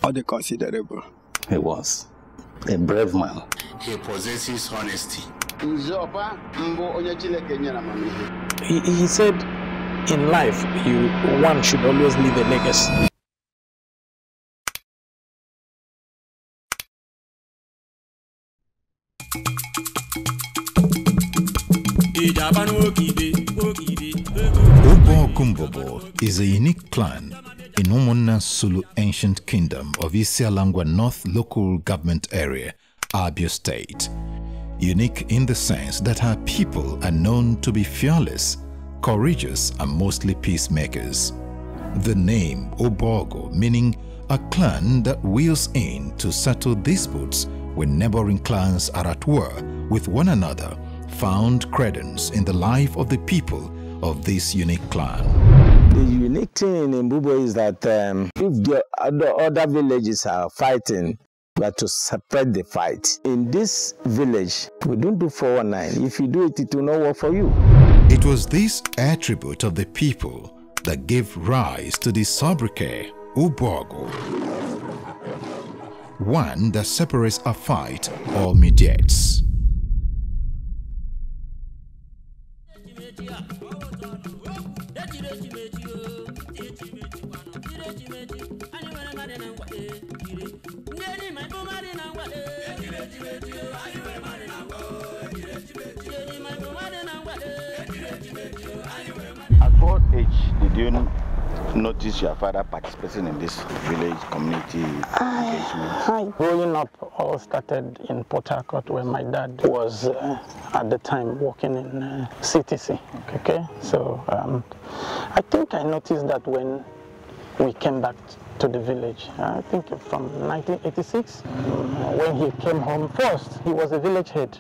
or the considerable? He was a brave man. He possesses honesty. He said, in life, one should always leave a legacy. Opah is a unique clan in Umona Sulu ancient kingdom of Isialangwa North local government area, Abia State. Unique in the sense that her people are known to be fearless, courageous, and mostly peacemakers. The name Obogo, meaning a clan that wheels in to settle disputes when neighboring clans are at war with one another, found credence in the life of the people of this unique clan. The unique thing in Mbubo is that if the other villages are fighting, but to separate the fight. In this village, we don't do 419. If you do it, it will not work for you. It was this attribute of the people that gave rise to the sobriquet, Obogo. One that separates a fight or mediates. At what age did you notice your father participating in this village community engagement? Growing up, all started in Port Harcourt, where my dad was at the time working in CTC. Okay, so I think I noticed that when we came back to the village, I think from 1986, when he came home first, he was a village head.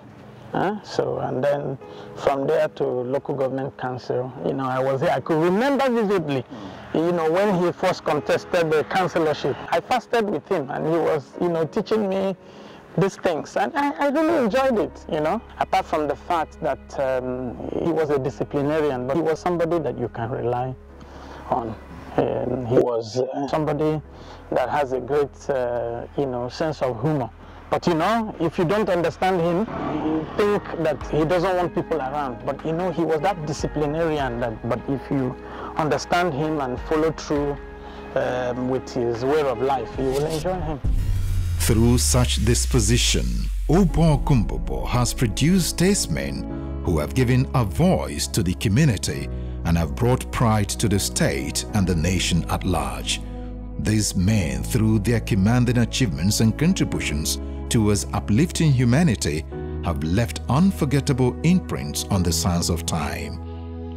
And then from there to local government council, I was there. I could remember vividly, when he first contested the councillorship. I fasted with him, and he was, teaching me these things, and I really enjoyed it, Apart from the fact that he was a disciplinarian, but he was somebody that you can rely on. And he was somebody that has a great, sense of humor. But if you don't understand him, you think that he doesn't want people around. But he was that disciplinarian but if you understand him and follow through with his way of life, you will enjoy him. Through such disposition, Obogo has produced statesmen who have given a voice to the community and have brought pride to the state and the nation at large. These men, through their commanding achievements and contributions towards uplifting humanity, have left unforgettable imprints on the sands of time.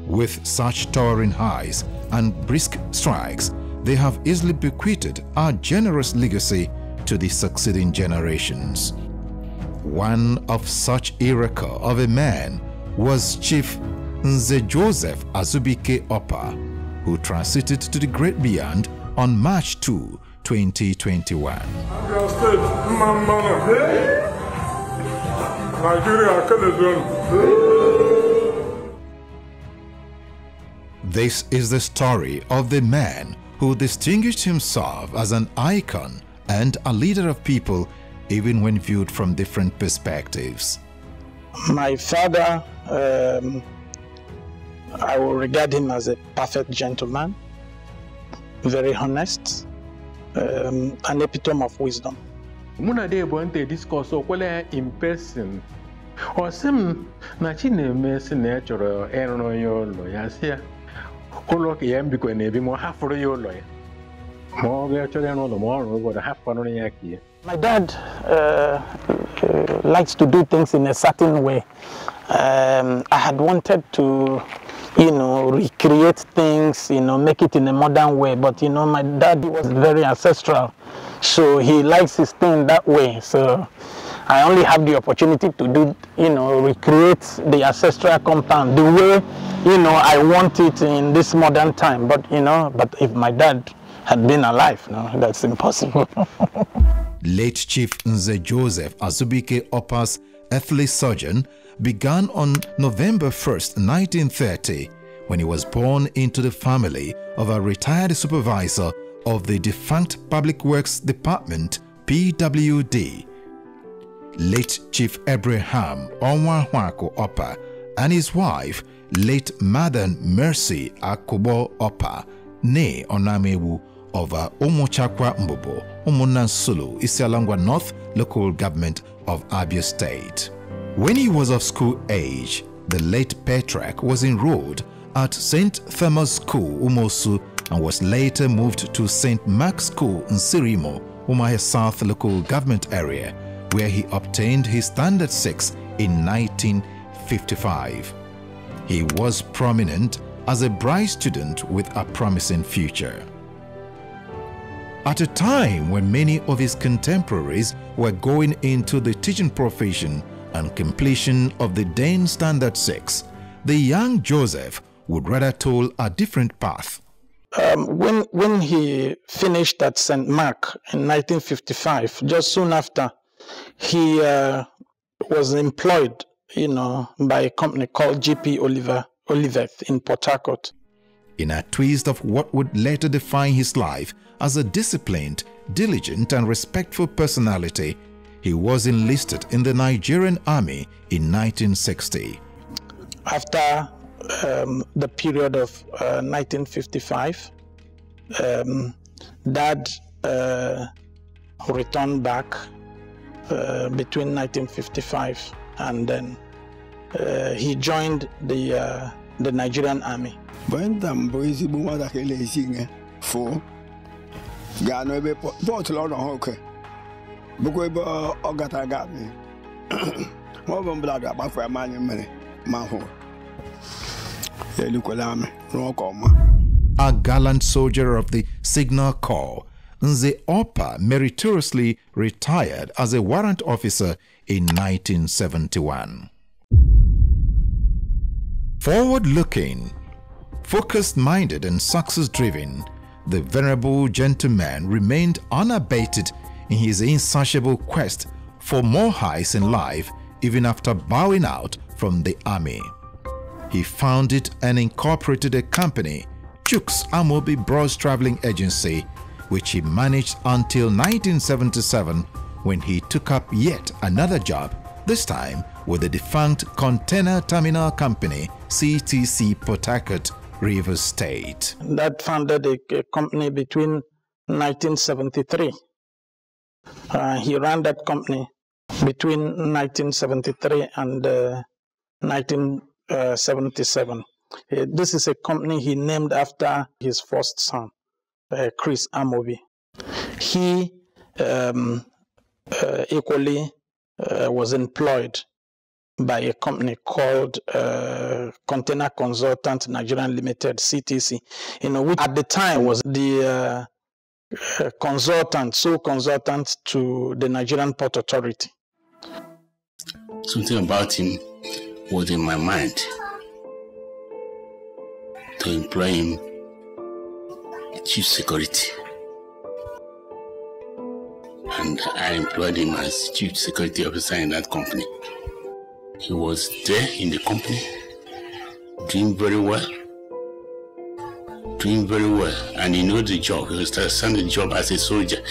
With such towering heights and brisk strikes, they have easily bequeathed a generous legacy to the succeeding generations. One of such irreco of a man was Chief Joseph Azubuike Opah, who transited to the great beyond on March 2, 2021. This is the story of the man who distinguished himself as an icon and a leader of people, even when viewed from different perspectives. My father, I will regard him as a perfect gentleman, very honest, an epitome of wisdom. Muna de bonte discourse okwele in person. Osim na chineme si na choro ero yo lo ya sia. Olo ke yam biko na ebi mo haforo yo lo ya. Mo be choro no lo mo ro go da haforo no ya ki. My dad likes to do things in a certain way. I had wanted to recreate things, make it in a modern way. But, my dad was very ancestral. So he likes his thing that way. So I only have the opportunity to do, recreate the ancestral compound the way, I want it in this modern time. But, but if my dad had been alive, no, that's impossible. Late Chief Joseph Azubuike Opah's earthly sojourn began on November 1st, 1930, when he was born into the family of a retired supervisor of the defunct Public Works Department, PWD. Late Chief Abraham Onwahwako Opah and his wife, late Madam Mercy Akubo Opah, nee Onamewu, of Omochakwa Mbobo, Omonansulu, Isialangwa North Local Government of Abia State. When he was of school age, the late patriarch was enrolled at St. Thomas School, Umosu, and was later moved to St. Mark's School in Sirimo, Umuahia South Local Government Area, where he obtained his Standard 6 in 1955. He was prominent as a bright student with a promising future. At a time when many of his contemporaries were going into the teaching profession and completion of the then Standard 6, the young Joseph would rather toil a different path. When he finished at St. Mark in 1955, just soon after, he was employed, by a company called G.P. Olivet in Port Harcourt. In a twist of what would later define his life as a disciplined, diligent and respectful personality, he was enlisted in the Nigerian Army in 1960. After the period of 1955, Dad returned back between 1955 and then he joined the Nigerian Army. A gallant soldier of the Signal Corps, Nze Opah meritoriously retired as a warrant officer in 1971. Forward-looking, focused-minded and success-driven, the Venerable gentleman remained unabated in his insatiable quest for more highs in life even after bowing out from the army. He founded and incorporated a company, Chooks Amobi Bros Traveling Agency, which he managed until 1977 when he took up yet another job, this time with the defunct Container Terminal Company, CTC Port Harcourt, Rivers State. That founded a company between 1973. He ran that company between 1973 and 1977. This is a company he named after his first son, Chris Amobi. He equally was employed by a company called Container Consultant Nigerian Limited, CTC, which at the time was the sole consultant to the Nigerian Port Authority. Something about him was in my mind to employ him chief security. And I employed him as chief security officer in that company. He was there in the company, doing very well, and he knew the job. He was starting the job as a soldier.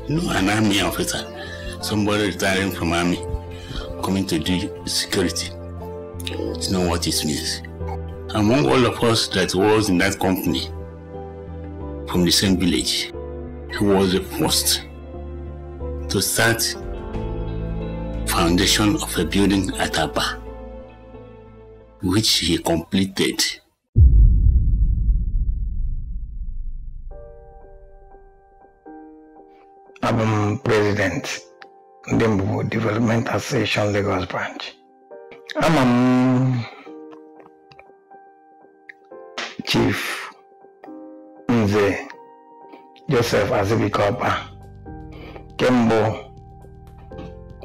An army officer, somebody retiring from army, coming to do security. You know what it means. Among all of us that was in that company, from the same village, he was the first to start foundation of a building at Abia, which he completed. I'm President, Venerable Development Association Lagos Branch. I'm Chief Nze Joseph Azubuike Opah, Kembo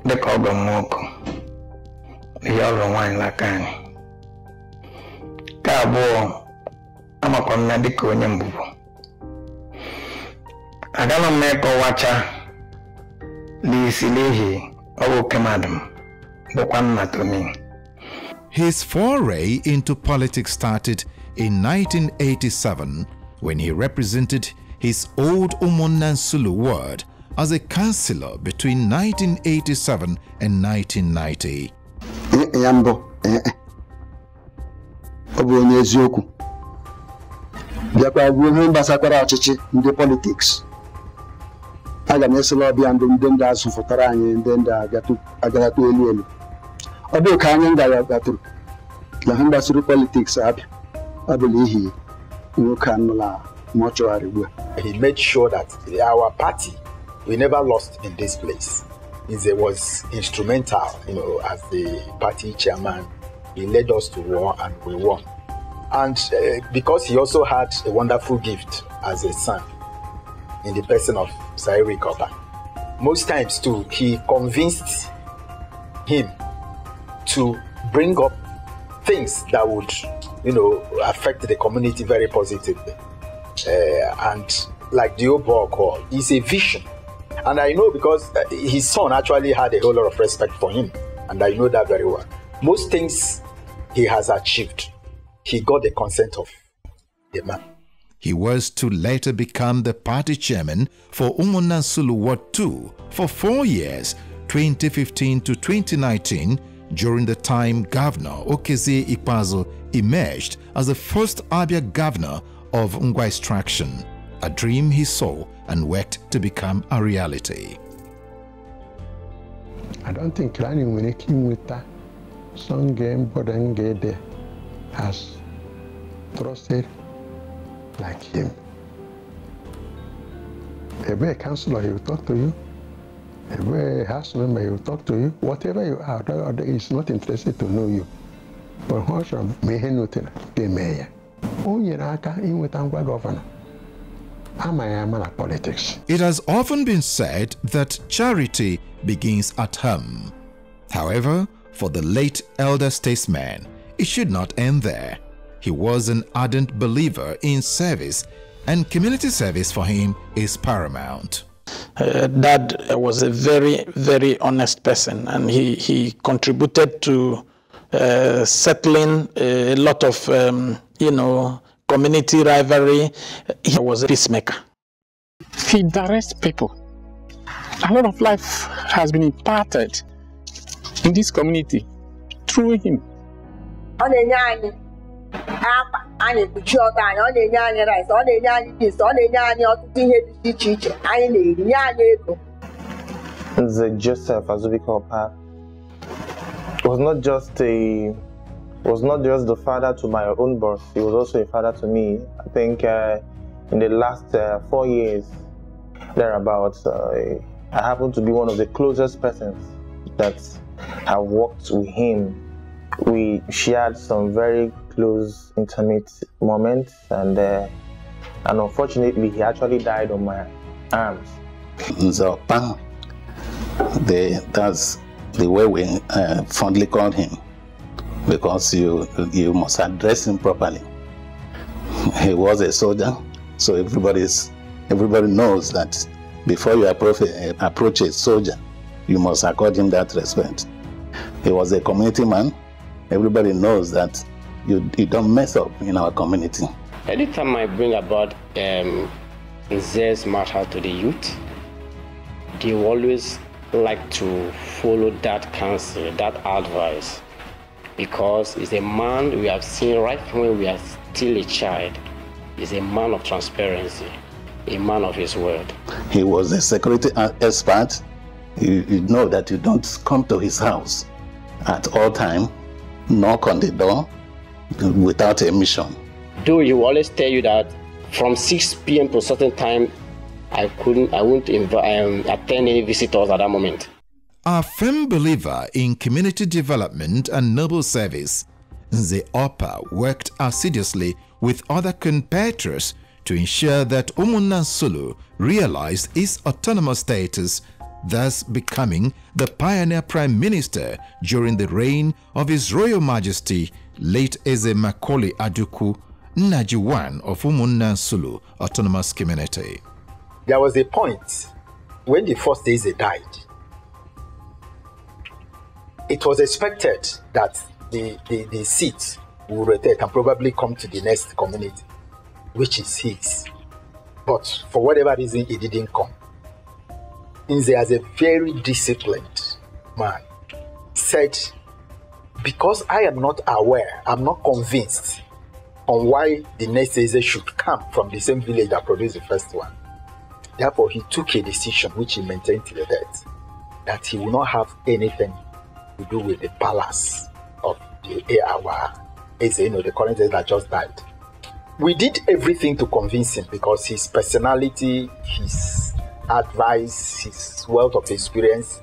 dịka ọgọ m nwoke ihe ọrụ nwaanyị n'aka anyị. Nke abụọ, amakwa m ya dịka onye mbụbụ. Agala m ịkọwacha n'isi n'ihi ọ bụ oke mmadụ m bụkwa nna Tomi. His foray into politics started in 1987 when he represented his old Umunnan Sulu ward as a councillor between 1987 and 1990. Yambo, Obu Eziokwu. Biakwa gwu mbasakwara ọchịchị ndị politics. Aga m esela ọbịa ndị asụfụtara anyị ndị agatụ elu. Ọ bụ ka anyị gatụrụ na ha gbasiri politics abịa. Ọ bụ n'ihi nwoke anụla mortuary ugbu a. He made sure that our party, we never lost in this place. He was instrumental, as the party chairman. He led us to war and we won. And because he also had a wonderful gift as a son in the person of Opah. Most times too, he convinced him to bring up things that would, affect the community very positively. And like the Opah call, it's a vision. And I know because his son actually had a whole lot of respect for him. And I know that very well. Most things he has achieved, he got the consent of the man. He was to later become the party chairman for Umunnan Sulu Ward 2 for 4 years, 2015 to 2019, during the time Governor Okezie Ikpeazu emerged as the first Abia governor of Ngwa extraction, a dream he saw and worked to become a reality. I don't think Rani Wineki with that some game Bodenge has trusted like him. Every councillor, he will talk to you. Every house member, he will talk to you. Whatever you are, he's not interested to know you. But what should be nothing? The mayor. Only Raka in with Angwa governor. Politics. It has often been said that charity begins at home. However, for the late elder statesman, it should not end there. He was an ardent believer in service, and community service for him is paramount. Dad was a very, very honest person, and he contributed to settling a lot of, community rivalry. He was a peacemaker. He directs people. A lot of life has been imparted in this community through him. The Joseph Azubuike Opah was not just the father to my own birth, he was also a father to me. I think in the last 4 years, thereabouts, I happen to be one of the closest persons that have worked with him. We shared some very close, intimate moments, and unfortunately, he actually died on my arms. Opah, that's the way we fondly called him, because you must address him properly. He was a soldier, so everybody knows that before you approach a soldier, you must accord him that respect. He was a community man. Everybody knows that you don't mess up in our community. Anytime I bring about this matter to the youth, they always like to follow that counsel, that advice, because he's a man we have seen right from when we are still a child. He's a man of transparency, a man of his word. He was a security expert. You know that you don't come to his house at all time, knock on the door without a mission. Though he will always tell you that from 6 p.m. to a certain time, I wouldn't attend any visitors at that moment. A firm believer in community development and noble service, the Opah worked assiduously with other compatriots to ensure that Umunnan Sulu realized its autonomous status, thus becoming the pioneer prime minister during the reign of His Royal Majesty, late Eze Macaulay Aduku, Najiwan of Umunnan Sulu Autonomous Community. There was a point when the first Eze died. It was expected that the seat will rotate and probably come to the next community, which is his. but for whatever reason, he didn't come. Nze, as a very disciplined man, said, because I am not aware, I'm not convinced on why the next Eze should come from the same village that produced the first one. Therefore, he took a decision which he maintained till death, that he will not have anything to do with the palace of our Eze, the current Eze that just died. We did everything to convince him because his personality, his advice, his wealth of experience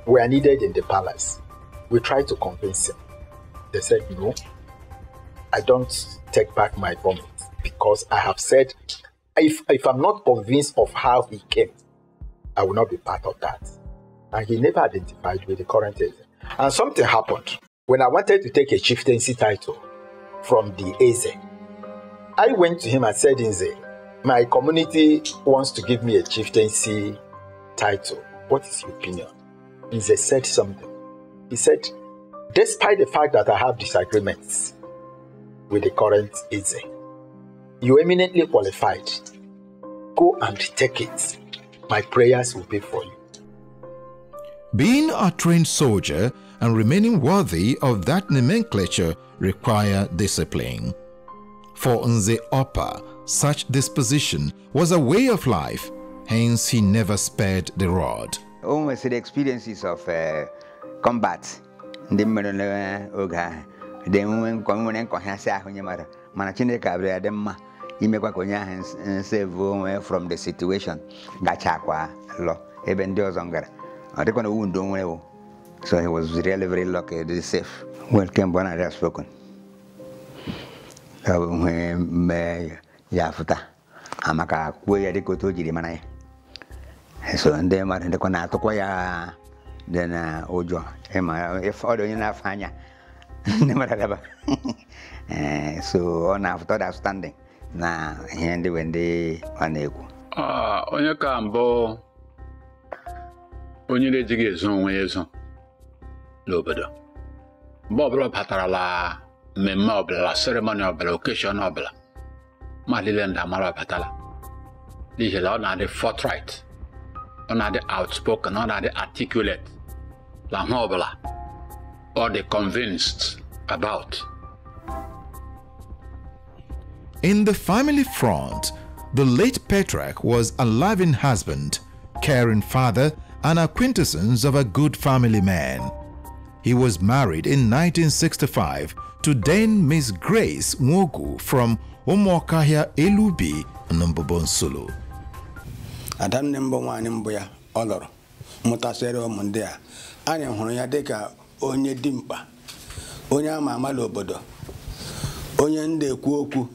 were needed in the palace. We tried to convince him. They said, no, I don't take back my vomit because I have said, if I'm not convinced of how he came, I will not be part of that. And he never identified with the current Eze. And something happened. When I wanted to take a chieftaincy title from the Eze, I went to him and said, Nze, my community wants to give me a chieftaincy title. What is your opinion? Nze said something. He said, despite the fact that I have disagreements with the current Eze, you're eminently qualified. Go and take it. My prayers will be for you. Being a trained soldier and remaining worthy of that nomenclature require discipline. For Nze Opah, such disposition was a way of life, hence he never spared the rod. Almost the experiences of combat. The oga, the women come and Kohasa, Manachine Cabria, Demma, Imekwakonya, and save from the situation. Gachakwa, law, even Dozonga. I don't want to wound don't. So he was really very lucky, very safe. Welcome, Bonner has spoken. Yafuta, Amaka, where they go to Jirimana. So, and then I the corner to Koya, then Ojo, Emma, if other enough, Hanya, never ever. So, on after that standing, now, handy when they unable. On your cambo, when you did get some ways, Lobedo. Boblo Patarala. Memorable ceremony of occasion nobla. Malilenda Mara Patala. These are not the forthright, not the outspoken, not the articulate, la mobile, or the convinced about. In the family front, the late Petrarch was a loving husband, caring father, and a quintessence of a good family man. He was married in 1965 to then Miss Grace Nwogu from Omokahia Elubi, Numbobonsolo. Adam number one in Boya, Olor, Mutasero Mondea, Anya Hoya Deka, Onye Dimpa, Onya Mama Lobodo, Onyen de Kuoku,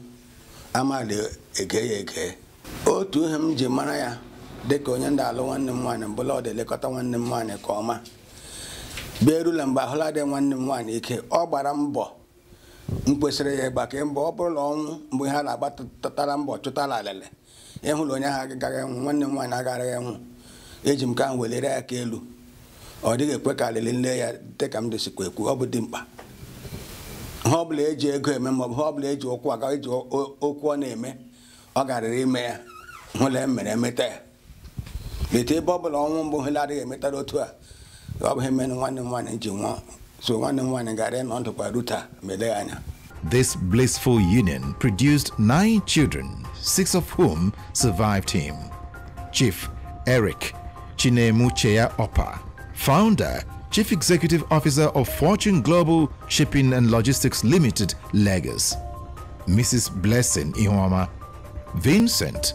Amade Ege. O to him Jemanaya, Deco Yanda one and one and below the Lekota one and one, comma. Berulamba Holade one and one, Eke, Obarambo. Mpwesere bakembo long we had about Tatarambo, Totalale. Emulonia Gagan, one and one Agaram, Ejim can will it kelu. Or dig a quick layer, take him the sequel, Obudimpa. Hobble age, a member of Hobble age or Quagage or Quaneme, or got a remare, Holem and Mete. The table on Bohiladi Metadotua, Rob him and one and Juma. So one and one and got in onto Paruta, Medana. This blissful union produced 9 children, 6 of whom survived him. Chief Eric Chinemuchea Opah, founder, Chief Executive Officer of Fortune Global Shipping and Logistics Limited, Lagos. Mrs. Blessing Ihoma, Vincent,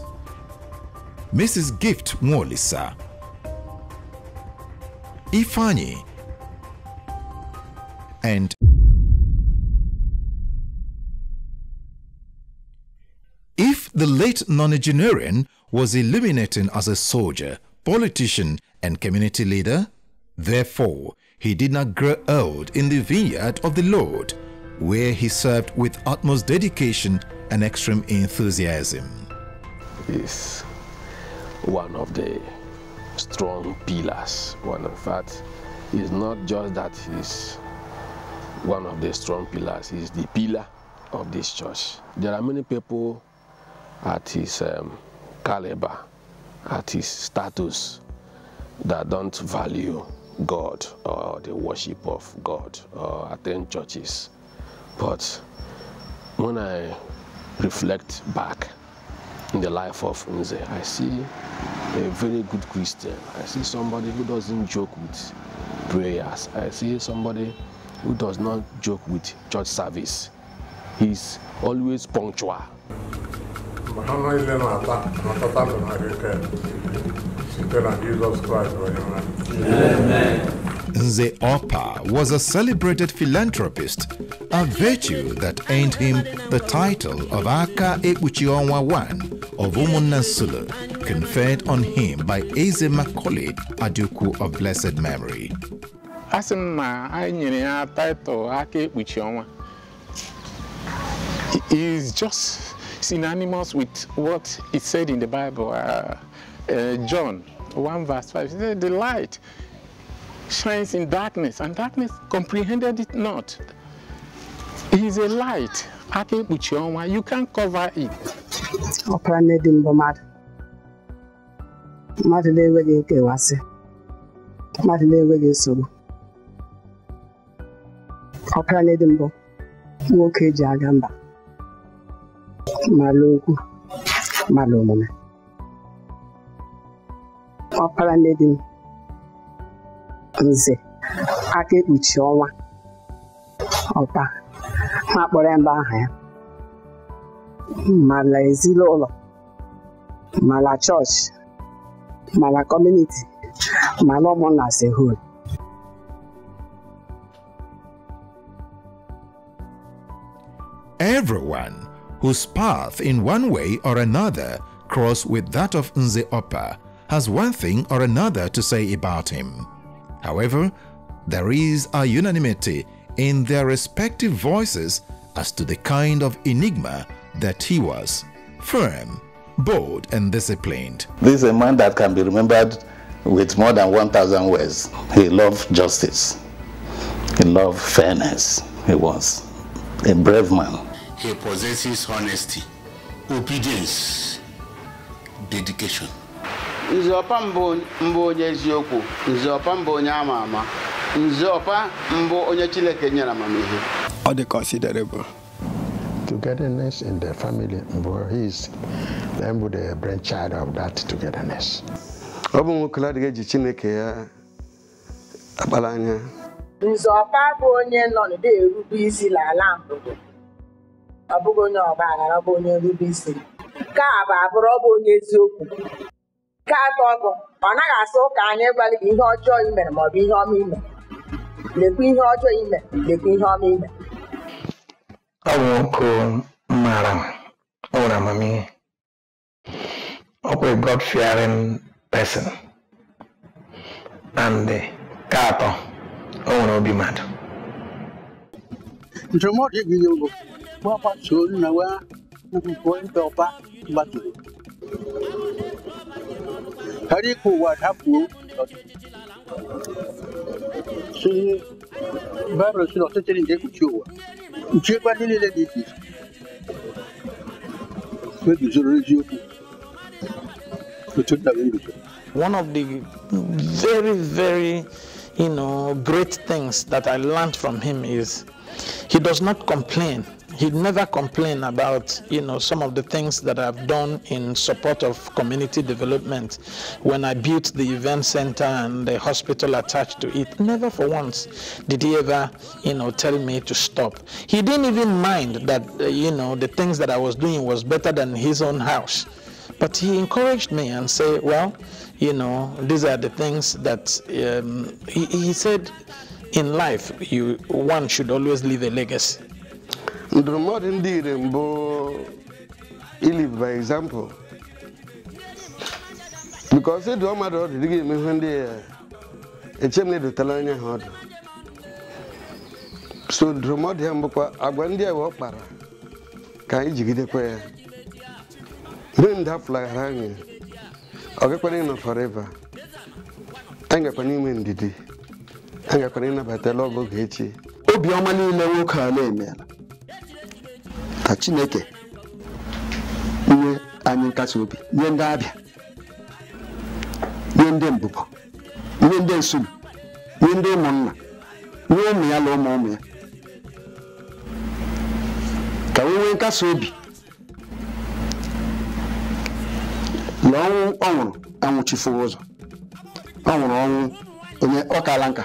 Mrs. Gift Mwolisa, Ifani, and if the late nonagenarian was illuminating as a soldier, politician, and community leader, therefore he did not grow old in the vineyard of the Lord, where he served with utmost dedication and extreme enthusiasm. Is one of the strong pillars. In fact, it's not just that he's one of the strong pillars, he's the pillar of this church. There are many people at his caliber, at his status, that don't value God or the worship of God or attend churches. But when I reflect back in the life of Nze, I see a very good Christian. I see somebody who doesn't joke with prayers. I see somebody who does not joke with church service. He's always punctual. Nze Opah was a celebrated philanthropist, a virtue that earned him the title of Aka Ekpuchionwa I of Umunna Sulu, conferred on him by Eze Macaulay Aduku of blessed memory. Asima, I knew a title Aka Ekpuchionwa. Is just synonymous with what it said in the Bible. John 1 verse 5. It said, the light shines in darkness, and darkness comprehended it not. It is a light. You can't cover it. Opera nedim bomad. Madele wege ke wase. Madele wege so. Opera nedim bo. Woke jagamba. Maloku. Malomone. Opera nedim. Nze. Ake Ekpuchionwa. Opah. Makpore mba aha ya. Mala ezilolo. Mala church. Mala community. Mala omona as a whole. Everyone whose path in one way or another cross with that of Nze Opah has one thing or another to say about him. However, there is a unanimity in their respective voices as to the kind of enigma that he was: firm, bold, and disciplined. This is a man that can be remembered with more than 1,000 words. He loved justice. He loved fairness. He was a brave man. He possesses honesty, obedience, dedication. Nze Opah mbo onye eziokwu, Nze Opah mbo onye ama ama, Nze Opah mbo onye Chineke nyere amamihe. All the considerable. Togetherness in the family, he is the brainchild of that togetherness. Obu nwokala de Chineke ya abalanya. Nze Opah bụ onye nọ n'ide erube isi n'ala mbodo. Ọ bụghị onye ọbara, ọ bụ onye erube isi. Ka abụrụ ọ bụ onye eziokwu. Ka atọ ọ naghị asị ụka anyị gwara gị ihe ọjọọ imere ma ọ bụ ihe ọma ime. Lekwa ihe ọjọọ ime, lekwa ihe ọma ime. Ọ bụ nwoke mara, ọ nwere amamihe. Ọ bụ a God-fearing person. And ka atọ, ọ nwere obi mmadụ. Ndụmọdụ gị bụ gbapatụ na wa nkwukwo ndị Opah gbatụrụ. Hari ko wa hapu. Si Bible sino teteli de kuchua. Uchekwa nile le diti. Webi zoro joku. One of the very, great things that I learned from him is he does not complain. He never complained about, some of the things that I've done in support of community development. When I built the event center and the hospital attached to it, never for once did he ever, tell me to stop. He didn't even mind that, the things that I was doing was better than his own house. But he encouraged me and said, well, these are the things that, he said, in life, one should always leave a legacy. Ndụmọdụ ndị ire mbụ live by example. Because it don't matter the game when they echemne do talanya hard. So ndụmọdụ ya mbụkwa agwa ndị a wọkpara ka anyị jigidekwa ya. When that flag hanging, ogekwana no forever. Anga kwa n'ime ndidi. Anga kwa n'ina batala ogo gechi. Obi ọma niile nwoke a na-emela. Ka Chineke ihe anyị nkasi obi nye ndị Abia, nye ndị Mbubo, nye ndị Nsulu, nye ndị ụmụnna, nye ụmụ ya na ụmụ ya, ka we nwee nkasi obi na ọnwụ ọ nwụrụ anwụchifuo ụzọ, ọ nwụrụ ọnwụ onye ọkala nka.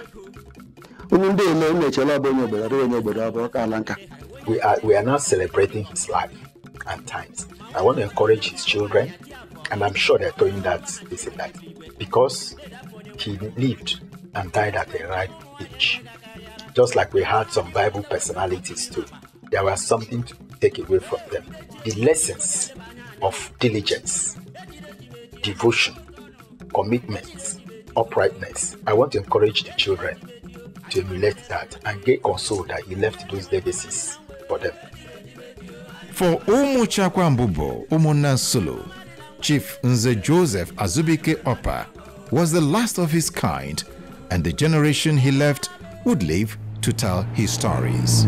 Onye ndị ele na-echele ọbụ onye obodo ọbụ ọkala nka. We are now celebrating his life and times. I want to encourage his children, and I'm sure they're doing that, this and that, because he lived and died at the right age. Just like we had some Bible personalities too. There was something to take away from them. The lessons of diligence, devotion, commitment, uprightness. I want to encourage the children to emulate that and get consoled that he left those legacies for them. For Umuchakwa Mbubo, Umuna Sulu, Chief Nze Joseph Azubuike Opah was the last of his kind, and the generation he left would live to tell his stories.